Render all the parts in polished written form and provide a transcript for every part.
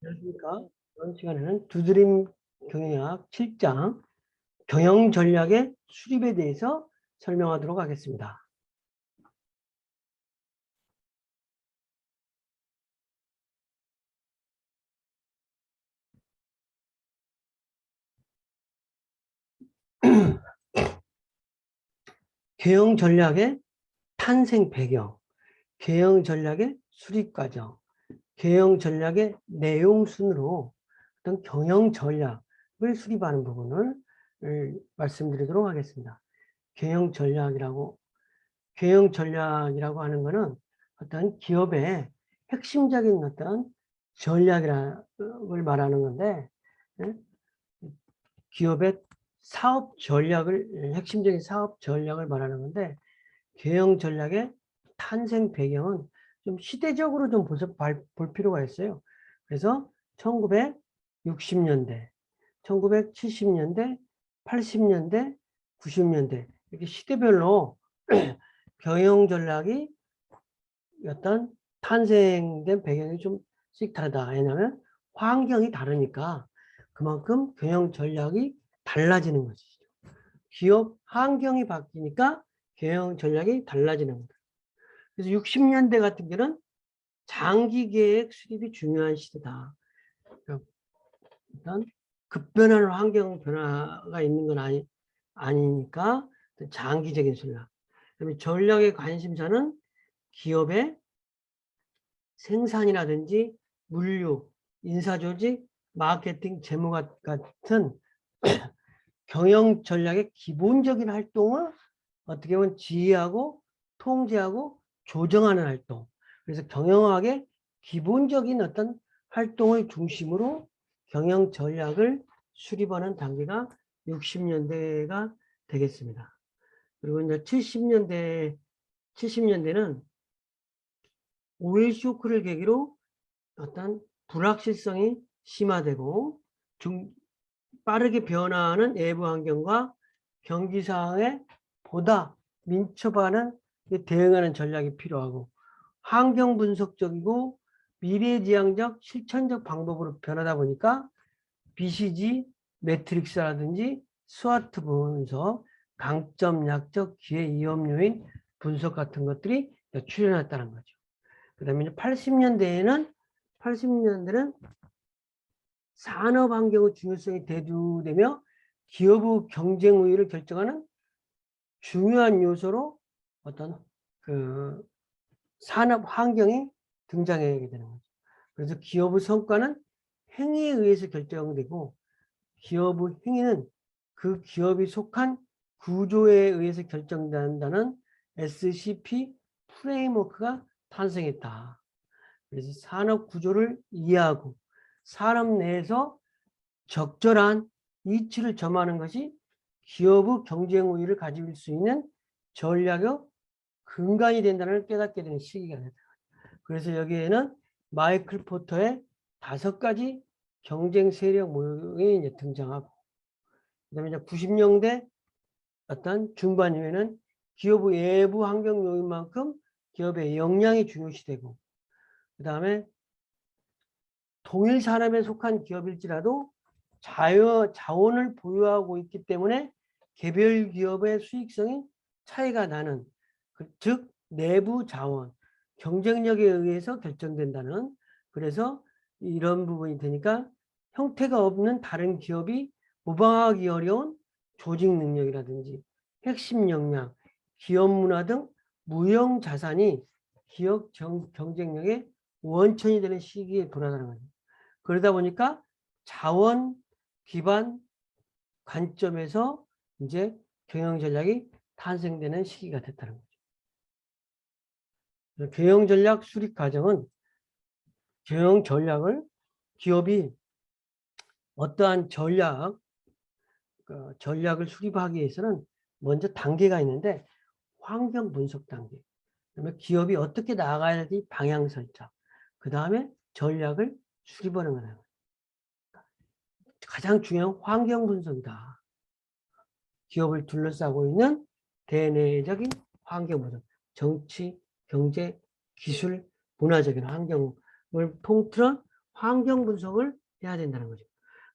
안녕하십니까. 이번 시간에는 두드림 경영학 7장 경영 전략의 수립에 대해서 설명하도록 하겠습니다. 경영 전략의 탄생 배경, 경영 전략의 수립 과정, 경영 전략의 내용 순으로 어떤 경영 전략을 수립하는 부분을 말씀드리도록 하겠습니다. 경영 전략이라고 하는 것은 어떤 기업의 핵심적인 어떤 전략을 말하는 건데, 기업의 사업 전략을, 핵심적인 사업 전략을 말하는 건데, 경영 전략의 탄생 배경은 좀 시대적으로 좀 볼 필요가 있어요. 그래서 1960년대, 1970년대, 80년대, 90년대, 이렇게 시대별로 경영 전략이 어떤 탄생된 배경이 좀씩 다르다. 왜냐하면 환경이 다르니까 그만큼 경영 전략이 달라지는 것이죠. 기업 환경이 바뀌니까 경영 전략이 달라지는 겁니다. 그래서 60년대 같은 경우는 장기 계획 수립이 중요한 시대다. 일단 급변하는 환경 변화가 있는 건 아니니까 장기적인 전략. 그다음에 전략의 관심사는 기업의 생산이라든지 물류, 인사조직, 마케팅, 재무 같은 경영 전략의 기본적인 활동을 어떻게 보면 지휘하고 통제하고 조정하는 활동. 그래서 경영학의 기본적인 어떤 활동의 중심으로 경영 전략을 수립하는 단계가 60년대가 되겠습니다. 그리고 이제 70년대는 오일 쇼크를 계기로 어떤 불확실성이 심화되고 빠르게 변화하는 내부 환경과 경기 상황에 보다 민첩하는 대응하는 전략이 필요하고, 환경 분석적이고 미래지향적 실천적 방법으로 변하다 보니까 BCG 매트릭스라든지 스와트 분석, 강점, 약점, 기회, 위험 요인 분석 같은 것들이 출현했다는 거죠. 그 다음에 80년대는 산업 환경의 중요성이 대두되며 기업의 경쟁 우위를 결정하는 중요한 요소로 어떤 그 산업 환경이 등장하게 되는 거죠. 그래서 기업의 성과는 행위에 의해서 결정되고, 기업의 행위는 그 기업이 속한 구조에 의해서 결정된다는 SCP 프레임워크가 탄생했다. 그래서 산업 구조를 이해하고 산업 내에서 적절한 이치를 점하는 것이 기업의 경쟁 우위를 가질 수 있는 전략의 근간이 된다는 걸 깨닫게 되는 시기가 됐다. 그래서 여기에는 마이클 포터의 5가지 경쟁 세력 모형이 이제 등장하고, 그다음에 이제 90년대 어떤 중반 이후에는 기업의 외부 환경 요인만큼 기업의 역량이 중요시되고, 그다음에 동일 산업에 속한 기업일지라도 자원을 보유하고 있기 때문에 개별 기업의 수익성이 차이가 나는, 즉 내부 자원, 경쟁력에 의해서 결정된다는, 그래서 이런 부분이 되니까 형태가 없는 다른 기업이 모방하기 어려운 조직 능력이라든지 핵심 역량, 기업 문화 등 무형 자산이 기업 경쟁력의 원천이 되는 시기에 돌아가는 거죠. 그러다 보니까 자원 기반 관점에서 이제 경영 전략이 탄생되는 시기가 됐다는 거죠. 경영 전략 수립 과정은 경영 전략을 기업이 어떠한 전략을 수립하기 위해서는 먼저 단계가 있는데, 환경 분석 단계, 그다음에 기업이 어떻게 나아가야 할지 방향 설정, 그 다음에 전략을 수립하는 거예요. 가장 중요한 환경 분석이다. 기업을 둘러싸고 있는 대내적인 환경 분석, 정치, 경제, 기술, 문화적인 환경을 통틀은 환경 분석을 해야 된다는 거죠.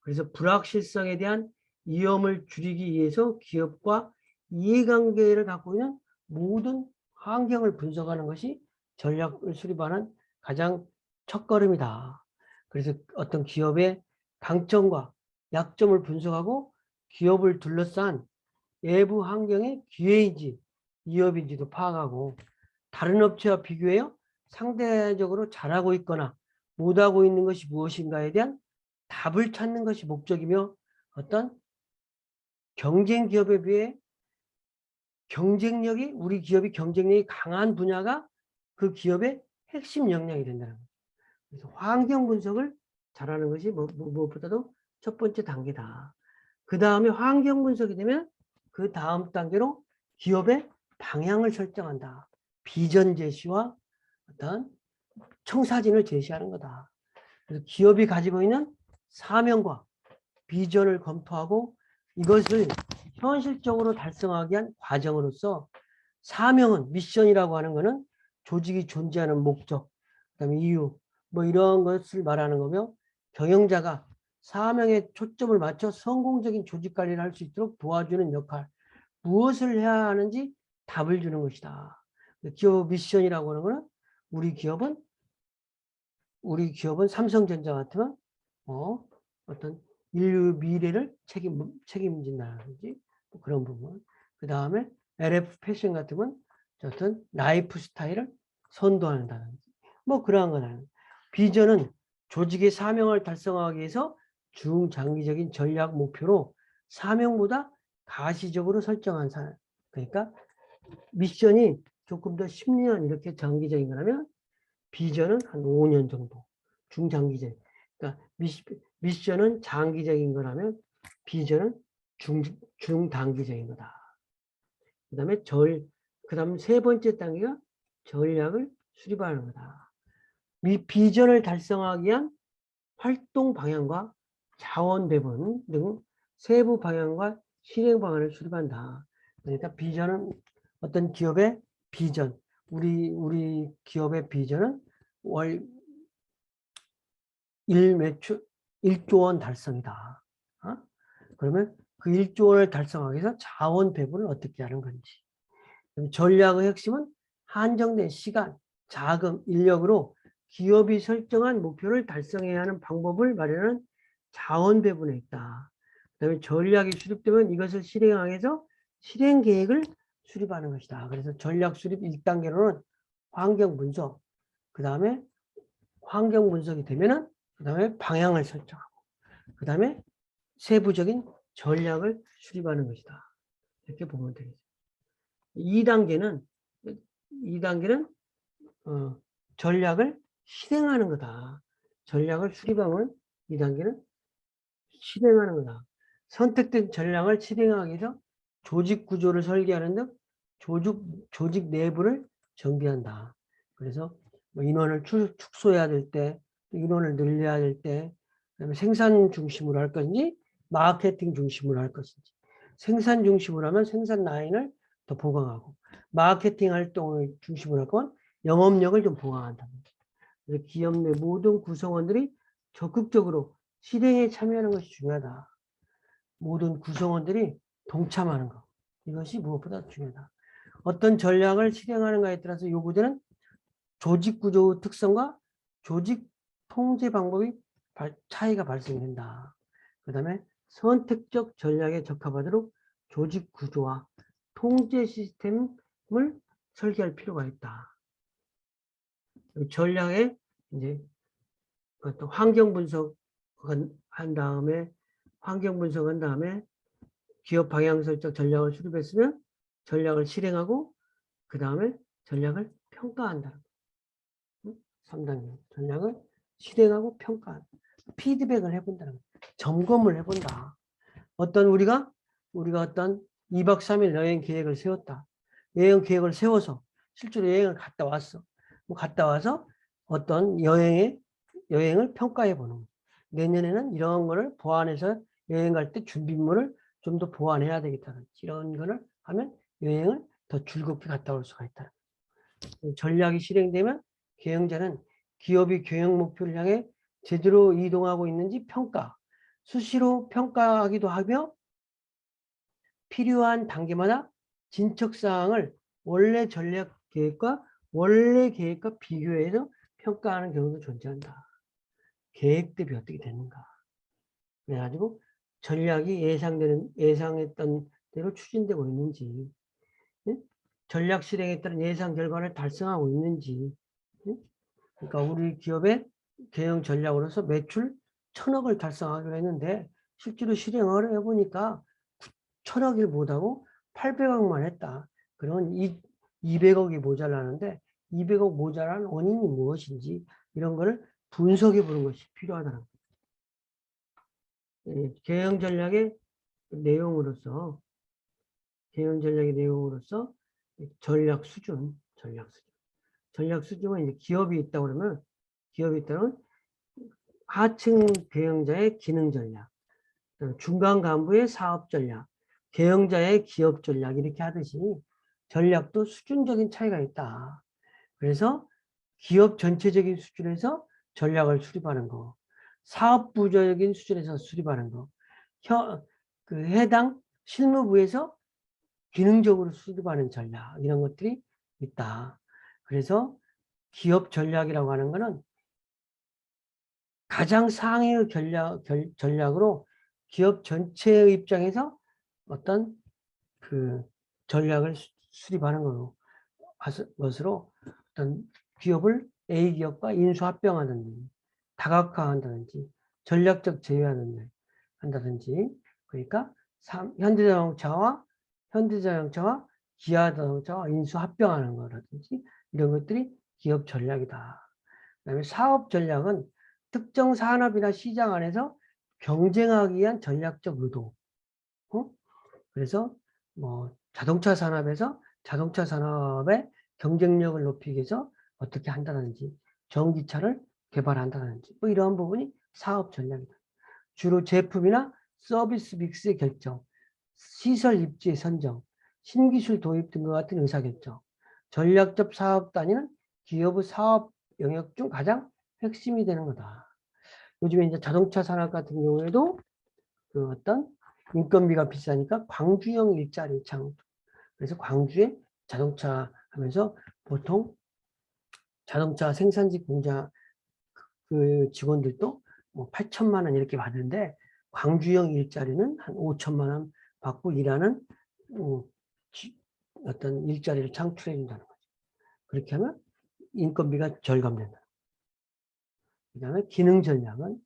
그래서 불확실성에 대한 위험을 줄이기 위해서 기업과 이해관계를 갖고 있는 모든 환경을 분석하는 것이 전략을 수립하는 가장 첫걸음이다. 그래서 어떤 기업의 강점과 약점을 분석하고 기업을 둘러싼 외부 환경의 기회인지 위협인지도 파악하고 다른 업체와 비교해요 상대적으로 잘하고 있거나 못하고 있는 것이 무엇인가에 대한 답을 찾는 것이 목적이며 어떤 경쟁 기업에 비해 우리 기업이 경쟁력이 강한 분야가 그 기업의 핵심 역량이 된다는 거죠. 그래서 환경 분석을 잘하는 것이 무엇보다도 첫 번째 단계다. 그 다음에 환경 분석이 되면 그 다음 단계로 기업의 방향을 설정한다. 비전 제시와 어떤 청사진을 제시하는 거다. 그래서 기업이 가지고 있는 사명과 비전을 검토하고 이것을 현실적으로 달성하기 위한 과정으로서 사명은 미션이라고 하는 것은 조직이 존재하는 목적, 그다음에 이유 뭐 이런 것을 말하는 거며 경영자가 사명에 초점을 맞춰 성공적인 조직 관리를 할 수 있도록 도와주는 역할, 무엇을 해야 하는지 답을 주는 것이다. 기업 미션이라고 하는 것은 우리 기업은 삼성전자 같으면 어떤 인류 미래를 책임진다든지 뭐 그런 부분. 그 다음에 LF 패션 같으면 어떤 라이프 스타일을 선도한다든지 뭐 그러한 거다. 비전은 조직의 사명을 달성하기 위해서 중장기적인 전략 목표로 사명보다 가시적으로 설정한 사람. 그러니까 미션이 조금 더 10년 이렇게 장기적인 거라면 비전은 한 5년 정도 중장기적. 그러니까 미션은 장기적인 거라면 비전은 중단기적인 거다. 그다음 세 번째 단계가 전략을 수립하는 거다. 비전을 달성하기 위한 활동 방향과 자원 배분 등 세부 방향과 실행 방안을 수립한다. 그러니까 비전은 어떤 기업의 비전, 우리 기업의 비전은 월 1매출 1조 원 달성이다. 그러면 그 1조 원을 달성하기 위해서 자원 배분을 어떻게 하는 건지. 전략의 핵심은 한정된 시간, 자금, 인력으로 기업이 설정한 목표를 달성해야 하는 방법을 마련하는 자원 배분에 있다. 그다음에 전략이 수립되면 이것을 실행하기 위해서 실행 계획을 수립하는 것이다. 그래서 전략 수립 1단계로는 환경 분석, 그 다음에 환경 분석이 되면은 그 다음에 방향을 설정하고 그 다음에 세부적인 전략을 수립하는 것이다. 이렇게 보면 되겠죠. 2단계는 전략을 실행하는 거다. 전략을 수립하면 2단계는 실행하는 거다. 선택된 전략을 실행하기 위해서 조직 구조를 설계하는 등 조직 내부를 정비한다. 그래서 뭐 인원을 축소해야 될 때, 인원을 늘려야 될 때, 그다음에 생산 중심으로 할 건지, 마케팅 중심으로 할 것인지. 생산 중심으로 하면 생산 라인을 더 보강하고, 마케팅 활동을 중심으로 할 건 영업력을 좀 보강한다. 그래서 기업 내 모든 구성원들이 적극적으로 실행에 참여하는 것이 중요하다. 모든 구성원들이 동참하는 것. 이것이 무엇보다 중요하다. 어떤 전략을 실행하는가에 따라서 요구되는 조직 구조 특성과 조직 통제 방법이 차이가 발생된다. 그 다음에 선택적 전략에 적합하도록 조직 구조와 통제 시스템을 설계할 필요가 있다. 전략에 이제 또 환경 분석한 다음에 기업 방향 설정 전략을 수립했으면 전략을 실행하고 그 다음에 전략을 평가한다. 3단계 전략을 실행하고 평가한다. 피드백을 해본다는 거예요. 점검을 해본다. 우리가 어떤 2박 3일 여행 계획을 세웠다. 여행 계획을 세워서 실제로 여행을 갔다 왔어. 갔다 와서 어떤 여행을 평가해 보는 거예요. 내년에는 이런 거를 보완해서 여행 갈 때 준비물을 좀 더 보완해야 되겠다. 이런 거를 하면 여행을 더 즐겁게 갔다 올 수가 있다. 전략이 실행되면 경영자는 기업이 경영 목표를 향해 제대로 이동하고 있는지 평가, 수시로 평가하기도 하며 필요한 단계마다 진척사항을 원래 전략 계획과 원래 계획과 비교해서 평가하는 경우도 존재한다. 계획 대비 어떻게 되는가. 그래가지고 전략이 예상했던 대로 추진되고 있는지, 응? 전략 실행에 따른 예상 결과를 달성하고 있는지, 응? 그러니까 우리 기업의 경영 전략으로서 매출 1,000억을 달성하기로 했는데 실제로 실행을 해보니까 1,000억을 못하고 800억만 했다. 그러면 200억이 모자라는데 200억 모자란 원인이 무엇인지 이런 거를 분석해 보는 것이 필요하다는 거예요. 경영 전략의 내용으로서 전략 수준은 이제 기업이 있다 그러면 기업이 있다면 하층 경영자의 기능 전략, 중간 간부의 사업 전략, 경영자의 기업 전략 이렇게 하듯이 전략도 수준적인 차이가 있다. 그래서 기업 전체적인 수준에서 전략을 수립하는 거, 사업부적인 수준에서 수립하는 거, 해당 실무부에서 기능적으로 수립하는 전략 이런 것들이 있다. 그래서 기업 전략이라고 하는 것은 가장 상위의 전략으로 기업 전체의 입장에서 어떤 그 전략을 수립하는 것으로 어떤 기업을 A 기업과 인수합병하든지 다각화한다든지 전략적 제휴하든지 한다든지 그러니까 현대자동차와 기아자동차와 인수합병하는 거라든지 이런 것들이 기업 전략이다. 그다음에 사업 전략은 특정 산업이나 시장 안에서 경쟁하기 위한 전략적 의도. 그래서 뭐 자동차 산업에서 자동차 산업의 경쟁력을 높이기 위해서 어떻게 한다든지 전기차를 개발한다든지 뭐 이러한 부분이 사업 전략이다. 주로 제품이나 서비스 믹스의 결정, 시설 입지의 선정, 신기술 도입 등과 같은 의사결정, 전략적 사업 단위는 기업의 사업 영역 중 가장 핵심이 되는 거다. 요즘에 이제 자동차 산업 같은 경우에도 그 어떤 인건비가 비싸니까 광주형 일자리 창. 그래서 광주에 자동차 하면서 보통 자동차 생산직 공장 그 직원들도 뭐 8천만 원 이렇게 받는데 광주형 일자리는 한 5천만 원 받고 일하는 어떤 일자리를 창출해 준다는 거죠. 그렇게 하면 인건비가 절감된다. 그 다음에 기능 전략은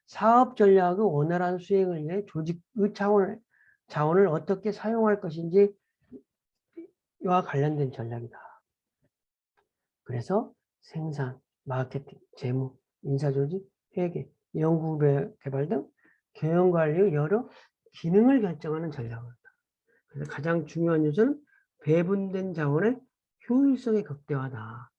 사업 전략의 원활한 수행을 위해 조직의 자원을 어떻게 사용할 것인지와 관련된 전략이다. 그래서 생산, 마케팅, 재무, 인사조직, 회계, 연구개발 등 경영관리의 여러 기능을 결정하는 전략이다. 그래서 가장 중요한 요소는 배분된 자원의 효율성의 극대화다.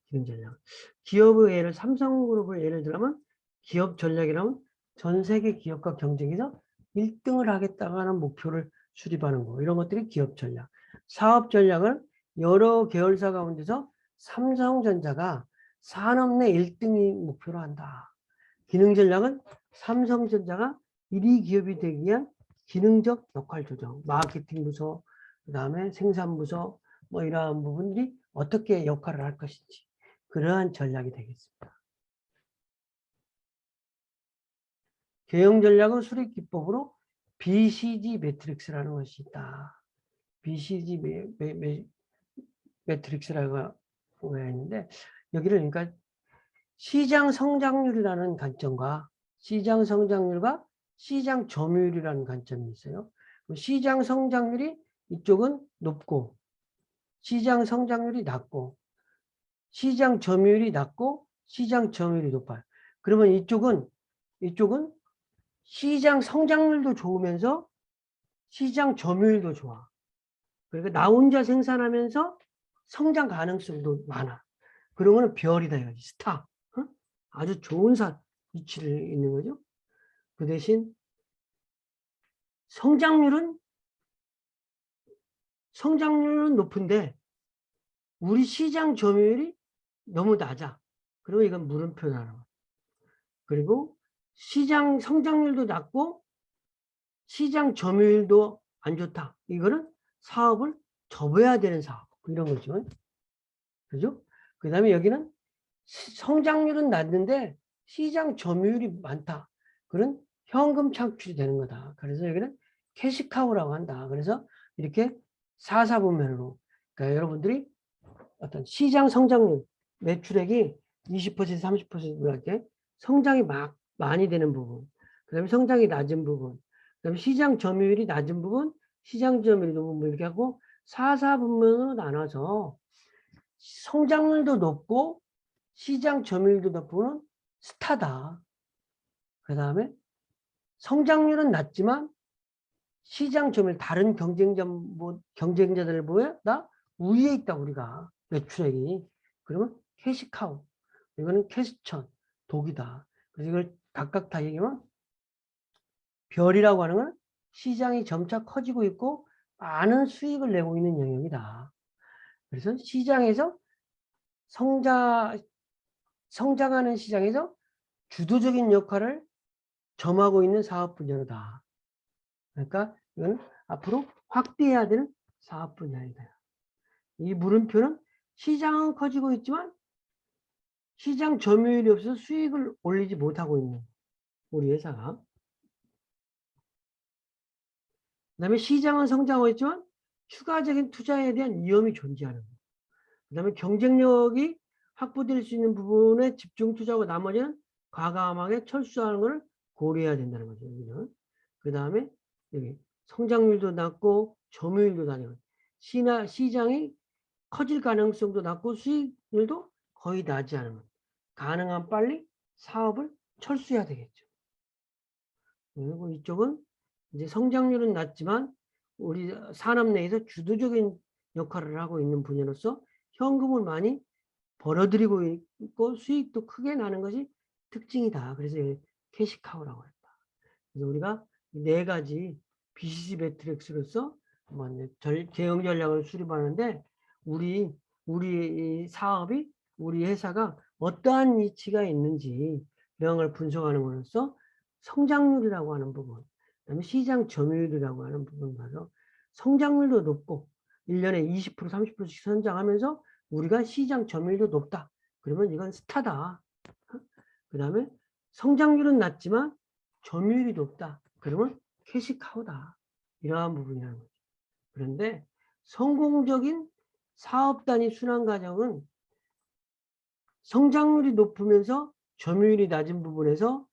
기능 전략. 기업의 예를 삼성그룹을 예를 들면 기업 전략이라면 전 세계 기업과 경쟁에서 1등을 하겠다고 하는 목표를 수립하는 거. 이런 것들이 기업 전략. 사업 전략은 여러 계열사 가운데서 삼성전자가 산업 내 1등이 목표로 한다. 기능 전략은 삼성전자가 1위 기업이 되기 위한 기능적 역할 조정, 마케팅 부서, 그 다음에 생산부서, 뭐 이러한 부분들이 어떻게 역할을 할 것인지 그러한 전략이 되겠습니다. 경영 전략은 수립 기법으로 BCG 매트릭스라는 것이 있다. BCG 매트릭스라고 있는데 여기를 그러니까 시장 성장률이라는 관점과 시장 성장률과 시장 점유율이라는 관점이 있어요. 시장 성장률이 이쪽은 높고 시장 성장률이 낮고 시장 점유율이 낮고 시장 점유율이 높아요. 그러면 이쪽은 시장 성장률도 좋으면서 시장 점유율도 좋아. 그러니까 나 혼자 생산하면서 성장 가능성도 많아. 그런 거는 별이다 이거지. 스타. 어? 아주 좋은 위치를 있는 거죠. 그 대신 성장률은 높은데 우리 시장 점유율이 너무 낮아. 그리고 이건 물음표 나는 거야. 그리고 시장 성장률도 낮고 시장 점유율도 안 좋다. 이거는 사업을 접어야 되는 사업. 이런 거죠. 그죠? 그 다음에 여기는 성장률은 낮는데 시장 점유율이 많다. 그런 현금 창출이 되는 거다. 그래서 여기는 캐시카우라고 한다. 그래서 이렇게 4사분면으로 그러니까 여러분들이 어떤 시장 성장률 매출액이 20% 30% 이렇게 성장이 막 많이 되는 부분, 그 다음에 성장이 낮은 부분, 그 다음에 시장 점유율이 낮은 부분, 시장 점유율이 높은 부분 이렇게 하고 4사분면으로 나눠서 성장률도 높고 시장 점유율도 높은 스타다. 그 다음에 성장률은 낮지만 시장 점유율 다른 경쟁자들보다 우위에 있다 우리가 매출액이. 그러면 캐시카우. 이거는 캐시천 독이다. 그래서 이걸 각각 다 얘기하면 별이라고 하는 건 시장이 점차 커지고 있고 많은 수익을 내고 있는 영역이다. 그래서 시장에서 성장하는 시장에서 주도적인 역할을 점하고 있는 사업 분야다. 그러니까 이건 앞으로 확대해야 되는 사업 분야이다. 이 물음표는 시장은 커지고 있지만 시장 점유율이 없어서 수익을 올리지 못하고 있는 우리 회사가. 그 다음에 시장은 성장하고 있지만 추가적인 투자에 대한 위험이 존재하는 거예요. 그 다음에 경쟁력이 확보될 수 있는 부분에 집중 투자하고 나머지는 과감하게 철수하는 것을 고려해야 된다는 거죠. 여기는. 그 다음에 여기 성장률도 낮고 점유율도 낮아요. 시장이 커질 가능성도 낮고 수익률도 거의 나지 않은 것. 가능한 빨리 사업을 철수해야 되겠죠. 그리고 이쪽은 이제 성장률은 낮지만 우리 산업 내에서 주도적인 역할을 하고 있는 분야로서 현금을 많이 벌어들이고 있고 수익도 크게 나는 것이 특징이다. 그래서 캐시카우라고 했다. 그래서 우리가 네 가지 BCC 매트릭스로서 대응 전략을 수립하는데 우리 사업이 우리 회사가 어떠한 위치가 있는지 이런 걸 분석하는 것으로서 성장률이라고 하는 부분, 그다음에 시장 점유율이라고 하는 부분 봐서 성장률도 높고 1년에 20% 30%씩 성장하면서 우리가 시장 점유율도 높다. 그러면 이건 스타다. 그 다음에 성장률은 낮지만 점유율이 높다. 그러면 캐시카우다. 이러한 부분이라는 거죠. 그런데 성공적인 사업 단위 순환 과정은 성장률이 높으면서 점유율이 낮은 부분에서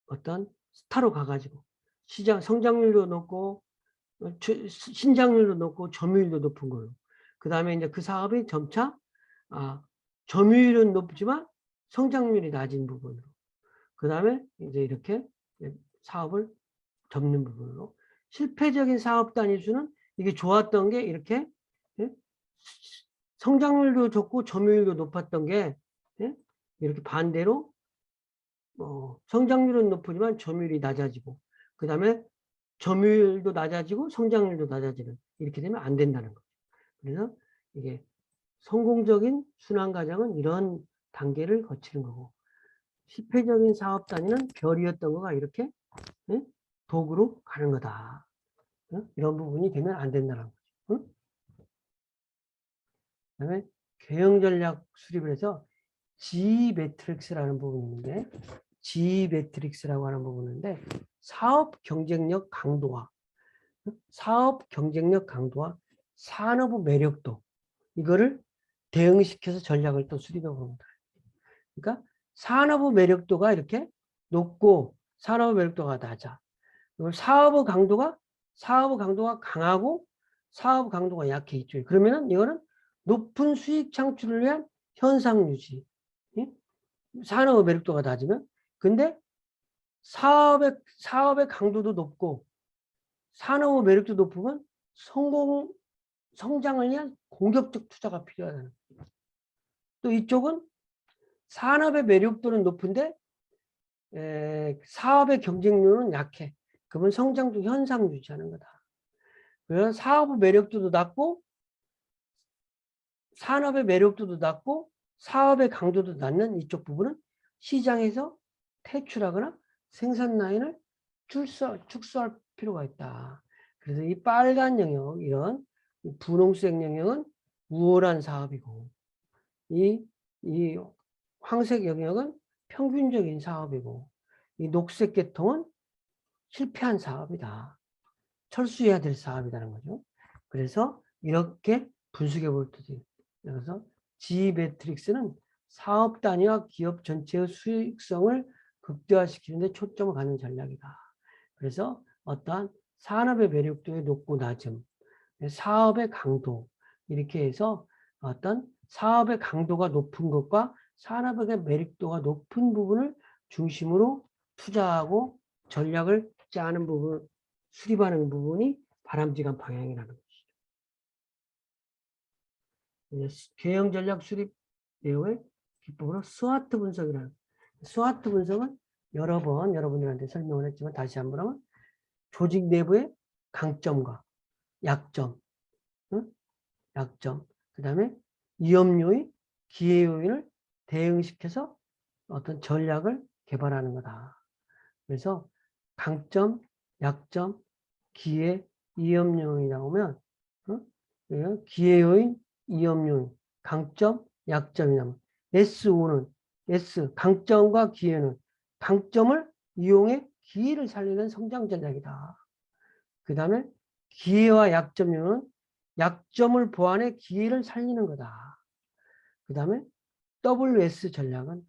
어떤 스타로 가가지고 시장 성장률도 높고 신장률도 높고 점유율도 높은 걸로. 그 다음에 이제 그 사업이 점차 점유율은 높지만 성장률이 낮은 부분으로. 그 다음에 이제 이렇게 사업을 접는 부분으로. 실패적인 사업 단위수는 이게 좋았던 게 이렇게 성장률도 좋고 점유율도 높았던 게 이렇게 반대로 성장률은 높지만 점유율이 낮아지고 그 다음에 점유율도 낮아지고 성장률도 낮아지는 이렇게 되면 안 된다는 거죠. 그래서 이게 성공적인 순환 과정은 이런 단계를 거치는 거고 실패적인 사업 단위는 별이었던 거가 이렇게 도구로 가는 거다. 이런 부분이 되면 안 된다는 거죠. 그다음에 경영 전략 수립을 해서 G 매트릭스라는 부분이 있는데 G 매트릭스라고 하는 부분인데 사업 경쟁력 강도와 산업 매력도 이거를 대응시켜서 전략을 또 수립해 봅니다. 그러니까 산업 매력도가 이렇게 높고 산업 매력도가 낮아. 사업 강도가 강하고 사업 강도가 약해 있죠. 그러면은 이거는 높은 수익 창출을 위한 현상 유지. 산업 매력도가 낮으면 근데 사업의 강도도 높고 산업 매력도 높으면 성장을 위한 공격적 투자가 필요하다는 거예요. 또 이쪽은 산업의 매력도는 높은데 사업의 경쟁률은 약해. 그러면 성장도 현상 유지하는 거다. 그래서 사업의 매력도도 낮고 산업의 매력도도 낮고 사업의 강도도 낮는 이쪽 부분은 시장에서 퇴출하거나 생산 라인을 축소할 필요가 있다. 그래서 이 빨간 영역, 이런 분홍색 영역은 우월한 사업이고, 이 황색 영역은 평균적인 사업이고, 이 녹색 계통은 실패한 사업이다. 철수해야 될 사업이라는 거죠. 그래서 이렇게 분석해 볼 때지. 그래서 G 매트릭스는 사업 단위와 기업 전체의 수익성을 극대화시키는 데 초점을 갖는 전략이다. 그래서 어떠한 산업의 매력도의 높고 낮음, 사업의 강도, 이렇게 해서 어떤 사업의 강도가 높은 것과 산업의 매력도가 높은 부분을 중심으로 투자하고 전략을 짜는 부분, 수립하는 부분이 바람직한 방향이라는 것이죠. 경영 전략 수립 내용의 기법으로 스와트 분석이라는, 스와트 분석은 여러 번 여러분들한테 설명을 했지만 다시 한번 하면 조직 내부의 강점과 약점, 응? 약점, 그 다음에 위험 요인, 기회 요인을 대응시켜서 어떤 전략을 개발하는 거다. 그래서 강점, 약점, 기회, 위험 요인이라고 하면 기회 요인, 위험 요인, 강점, 약점이라면 S5는 S, 강점과 기회는 강점을 이용해 기회를 살리는 성장 전략이다. 그 다음에 기회와 약점은 약점을 보완해 기회를 살리는 거다. 그 다음에 WS 전략은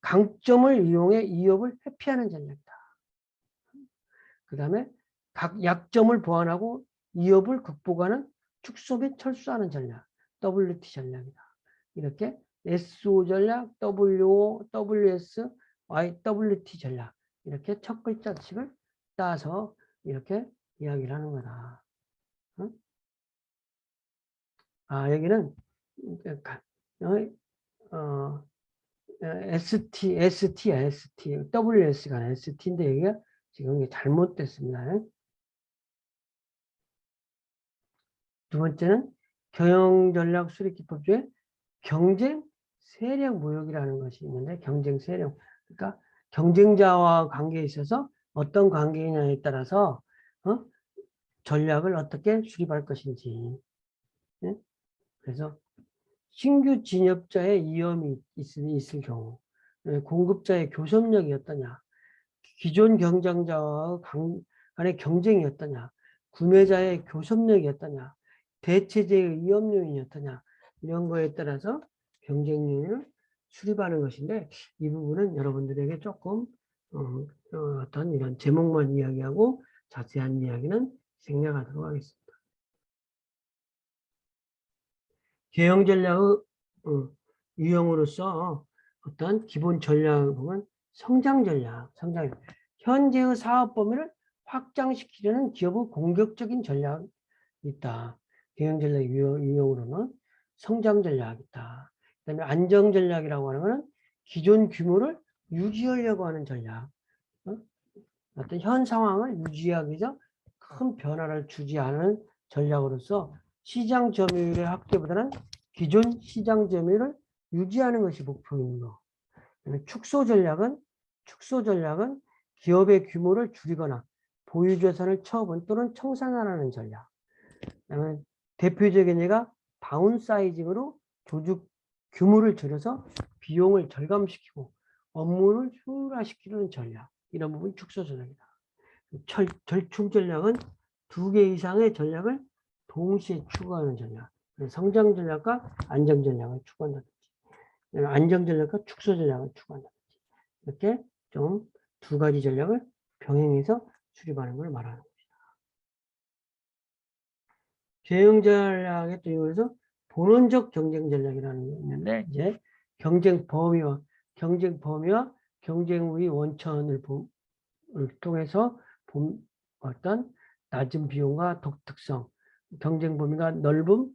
강점을 이용해 이업을 회피하는 전략이다. 그 다음에 각 약점을 보완하고 이업을 극복하는 축소 및 철수하는 전략, WT 전략이다. 이렇게 SO 전략, WO, WS, YWT 전략, 이렇게 첫 글자씩을 따서 이렇게 이야기를 하는 거다. 응? 여기는 ST야, ST. WS가 ST인데 여기가 지금 잘못됐습니다. 두 번째는 경영전략 수립기법 중에 경쟁 세력 모욕이라는 것이 있는데, 경쟁 세력. 그러니까 경쟁자와 관계에 있어서 어떤 관계냐에 따라서 전략을 어떻게 수립할 것인지. 네? 그래서 신규 진입자의 위험이 있을 경우, 공급자의 교섭력이 어떠냐, 기존 경쟁자와 간의 경쟁이 어떠냐, 구매자의 교섭력이 어떠냐, 대체제의 위험 요인이 어떠냐, 이런 거에 따라서 경쟁 요인을 수립하는 것인데, 이 부분은 여러분들에게 조금 어떤 이런 제목만 이야기하고 자세한 이야기는 생략하도록 하겠습니다. 경영 전략의 유형으로서 어떤 기본 전략은 성장 전략, 현재의 사업 범위를 확장시키려는 기업의 공격적인 전략이 있다. 경영 전략 유형으로는 성장 전략이 있다. 그다음에 안정 전략이라고 하는 것은 기존 규모를 유지하려고 하는 전략. 어떤 현 상황을 유지하기 위해서 큰 변화를 주지 않은 전략으로서 시장 점유율의 확대보다는 기존 시장 점유율을 유지하는 것이 목표인 거. 축소 전략은 기업의 규모를 줄이거나 보유 자산을 처분 또는 청산하는 전략. 그다음에 대표적인 예가 다운사이징으로 조직 규모를 줄여서 비용을 절감시키고 업무를 효율화시키는 전략. 이런 부분이 축소 전략이다. 절충 전략은 2개 이상의 전략을 동시에 추구하는 전략. 성장 전략과 안정 전략을 추구한다든지, 안정 전략과 축소 전략을 추구한다든지, 이렇게 좀 2가지 전략을 병행해서 수립하는 걸 말하는 것이다. 경영 전략에 또 이거에서 본원적 경쟁 전략이라는 게 있는데, 이제 경쟁 범위와 경쟁 우위 원천을 통해서 어떤 낮은 비용과 독특성, 경쟁 범위가 넓음,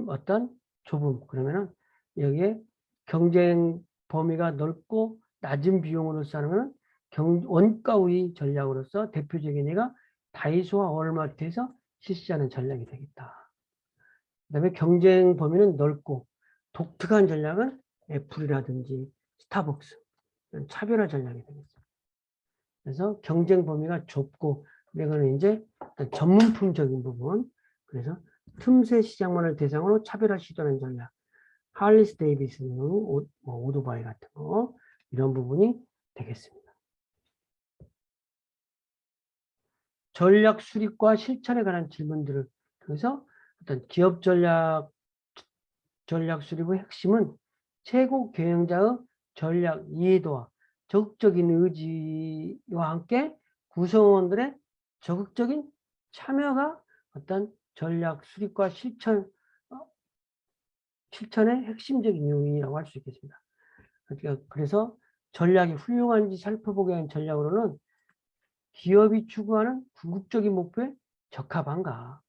어떤 좁음. 그러면은 여기에 경쟁 범위가 넓고 낮은 비용으로서 하는 원가 우위 전략으로서 대표적인 예가 다이소와 월마트에서 실시하는 전략이 되겠다. 그 다음에 경쟁 범위는 넓고 독특한 전략은 애플이라든지 스타벅스. 차별화 전략이 되겠습니다. 그래서 경쟁 범위가 좁고, 이거는 이제 전문품적인 부분. 그래서 틈새 시장만을 대상으로 차별화 시도하는 전략. 할리스 데이비슨 오토바이 같은 거, 이런 부분이 되겠습니다. 전략 수립과 실천에 관한 질문들을 통해서 어떤 기업 전략 수립의 핵심은 최고 경영자의 전략 이해도와 적극적인 의지와 함께 구성원들의 적극적인 참여가 어떤 전략 수립과 실천의 핵심적인 요인이라고 할 수 있겠습니다. 그래서 전략이 훌륭한지 살펴보기 위한 전략으로는 기업이 추구하는 궁극적인 목표에 적합한가,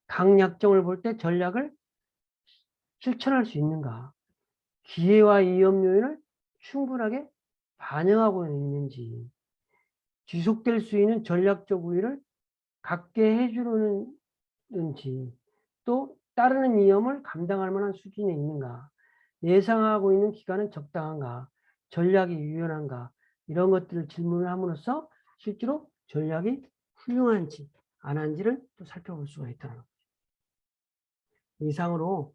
강약점을 볼 때 전략을 실천할 수 있는가, 기회와 위험 요인을 충분하게 반영하고 있는지, 지속될 수 있는 전략적 우위를 갖게 해주는지, 또 따르는 위험을 감당할 만한 수준에 있는가, 예상하고 있는 기간은 적당한가, 전략이 유연한가, 이런 것들을 질문을 함으로써 실제로 전략이 훌륭한지 안 한지를 또 살펴볼 수가 있다는 거죠. 이상으로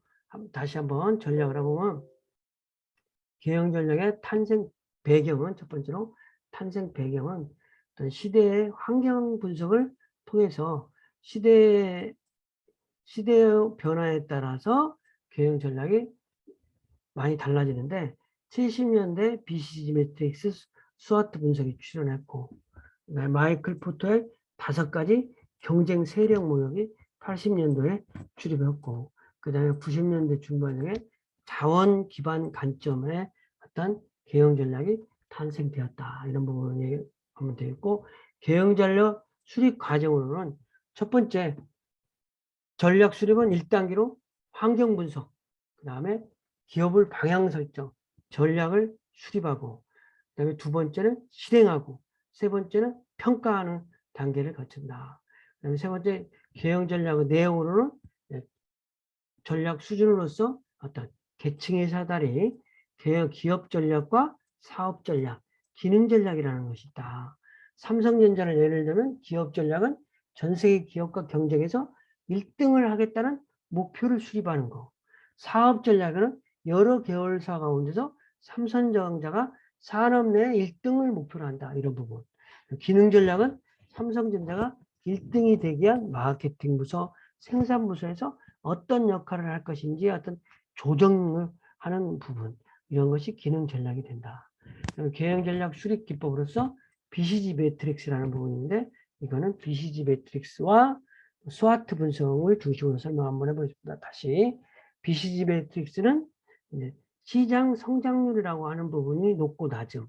다시 한번 전략을 해보면, 경영 전략의 탄생 배경은, 첫 번째로 탄생 배경은 어떤 시대의 환경 분석을 통해서 시대의 변화에 따라서 경영 전략이 많이 달라지는데, 70년대 BCG 매트릭스 스와트 분석이 출연했고, 마이클 포터의 5가지 경쟁 세력 모형이 80년도에 출입했고, 그 다음에 90년대 중반에 자원 기반 관점의 어떤 경영 전략이 탄생되었다. 이런 부분이 하면 되겠고, 경영 전략 수립 과정으로는 첫 번째, 전략 수립은 1단계로 환경 분석, 그 다음에 기업을 방향 설정, 전략을 수립하고, 그 다음에 두 번째는 실행하고, 세 번째는 평가하는 단계를 거친다. 그 다음에 세 번째, 경영 전략의 내용으로는 전략 수준으로서 어떤 계층의 사다리, 기업 전략과 사업 전략, 기능 전략이라는 것이 있다. 삼성전자를 예를 들면 기업 전략은 전 세계 기업과 경쟁에서 1등을 하겠다는 목표를 수립하는 거. 사업 전략은 여러 계열사 가운데서 삼성전자가 산업 내 1등을 목표로 한다. 이런 부분. 기능 전략은 삼성전자가 1등이 되기 위한 마케팅 부서, 생산 부서에서 어떤 역할을 할 것인지 어떤 조정을 하는 부분, 이런 것이 기능 전략이 된다. 경영 전략 수립 기법으로서 BCG 매트릭스라는 부분인데, 이거는 BCG 매트릭스와 스와트 분석을 중심으로 설명 한번 해보겠습니다. 다시 BCG 매트릭스는 시장 성장률이라고 하는 부분이 높고 낮음,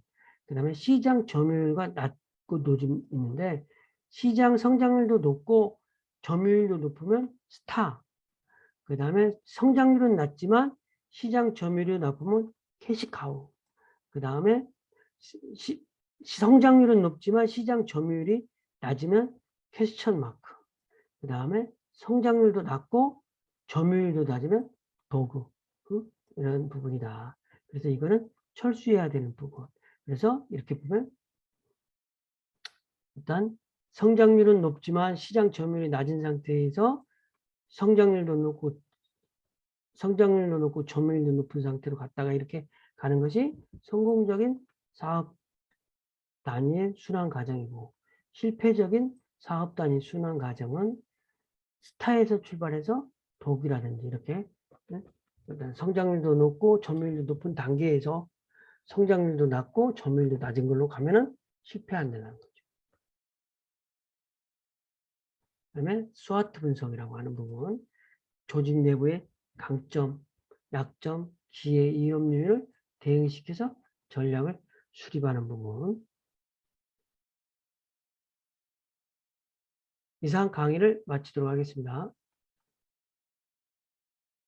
그 다음에 시장 점유율과 낮고 높음이 있는데, 시장 성장률도 높고 점유율도 높으면 스타, 그 다음에 성장률은 낮지만 시장 점유율이 높으면 캐시카우, 그 다음에 성장률은 높지만 시장 점유율이 낮으면 퀘스천 마크, 그 다음에 성장률도 낮고 점유율도 낮으면 도구, 이런 부분이다. 그래서 이거는 철수해야 되는 부분. 그래서 이렇게 보면 일단 성장률은 높지만 시장 점유율이 낮은 상태에서 성장률도 높고 점유율도 높은 상태로 갔다가 이렇게 가는 것이 성공적인 사업 단위의 순환 과정이고, 실패적인 사업 단위 순환 과정은 스타에서 출발해서 독이라든지 이렇게 일단 성장률도 높고 점유율도 높은 단계에서 성장률도 낮고 점유율도 낮은 걸로 가면은 실패한다는 거죠. 그다음에 스와트 분석이라고 하는 부분, 조직 내부의 강점, 약점, 기회, 위험률을 대응시켜서 전략을 수립하는 부분. 이상 강의를 마치도록 하겠습니다.